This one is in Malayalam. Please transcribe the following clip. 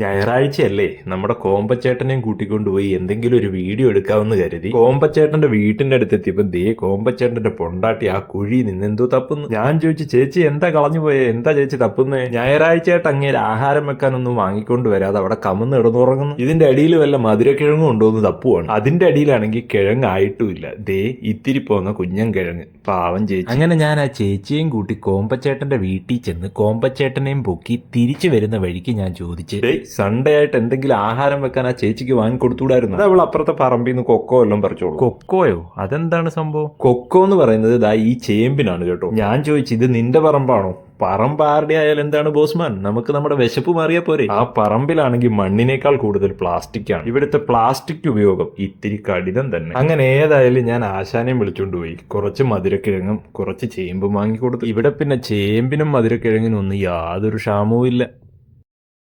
ഞായറാഴ്ചയല്ലേ നമ്മുടെ കോമ്പച്ചേട്ടനെയും കൂട്ടിക്കൊണ്ടുപോയി എന്തെങ്കിലും ഒരു വീഡിയോ എടുക്കാമെന്ന് കരുതി കോമ്പച്ചേട്ടന്റെ വീട്ടിന്റെ അടുത്തെത്തിയപ്പോ കോമ്പച്ചേട്ടന്റെ പൊണ്ടാട്ടി ആ കുഴി നിന്ന് എന്തോ തപ്പുന്നു. ഞാൻ ചോദിച്ചു, ചേച്ചി എന്താ കളഞ്ഞു പോയേ, എന്താ ചേച്ചി തപ്പുന്നേ? ഞായറാഴ്ചയായിട്ട് അങ്ങേര് ആഹാരം വെക്കാനൊന്നും വാങ്ങിക്കൊണ്ട് വരാതെ അവിടെ കമന്ന് കിടന്നുറങ്ങുന്നു. ഇതിന്റെ അടിയിൽ വല്ല മധുരക്കിഴങ്ങും ഉണ്ടോന്ന് തപ്പുവാണ്. അതിന്റെ അടിയിലാണെങ്കിൽ കിഴങ്ങായിട്ടുമില്ല. ഇത്തിരി പോന്ന കുഞ്ഞൻ കിഴങ്ങ്. പാവം ചേച്ചി. അങ്ങനെ ഞാൻ ആ ചേച്ചിയെയും കൂട്ടി കോമ്പച്ചേട്ടന്റെ വീട്ടിൽ ചെന്ന് കോമ്പച്ചേട്ടനെയും പൊക്കി തിരിച്ചു വരുന്ന വഴിക്ക് ഞാൻ ചോദിച്ചു, സൺഡേ ആയിട്ട് എന്തെങ്കിലും ആഹാരം വെക്കാൻ ആ ചേച്ചിക്ക് വാങ്ങി കൊടുത്തുകൂടായിരുന്നു? അത് അവൾ അപ്പുറത്തെ പറമ്പിൽ നിന്ന് കൊക്കോ എല്ലാം പറിച്ചോളൂ. കൊക്കോയോ? അതെന്താണ് സംഭവം? കൊക്കോ എന്ന് പറയുന്നത് ഈ ചേമ്പിനാണ് കേട്ടോ. ഞാൻ ചോദിച്ചു, ഇത് നിന്റെ പറമ്പാണോ? പറമ്പ് ആരുടെ ആയാലും എന്താണ് ബോസ്മാൻ, നമുക്ക് നമ്മുടെ വിശപ്പ് മാറിയാ പോരെ. ആ പറമ്പിലാണെങ്കിൽ മണ്ണിനേക്കാൾ കൂടുതൽ പ്ലാസ്റ്റിക് ആണ്. ഇവിടുത്തെ പ്ലാസ്റ്റിക് ഉപയോഗം ഇത്തിരി കഠിനം തന്നെ. അങ്ങനെ ഏതായാലും ഞാൻ ആശാനെയും വിളിച്ചോണ്ടുപോയി കുറച്ച് മധുരക്കിഴങ്ങും കുറച്ച് ചേമ്പും വാങ്ങിക്കൊടുത്തു. ഇവിടെ പിന്നെ ചേമ്പിനും മധുരക്കിഴങ്ങിനും ഒന്നും യാതൊരു ക്ഷാമവും ഇല്ല.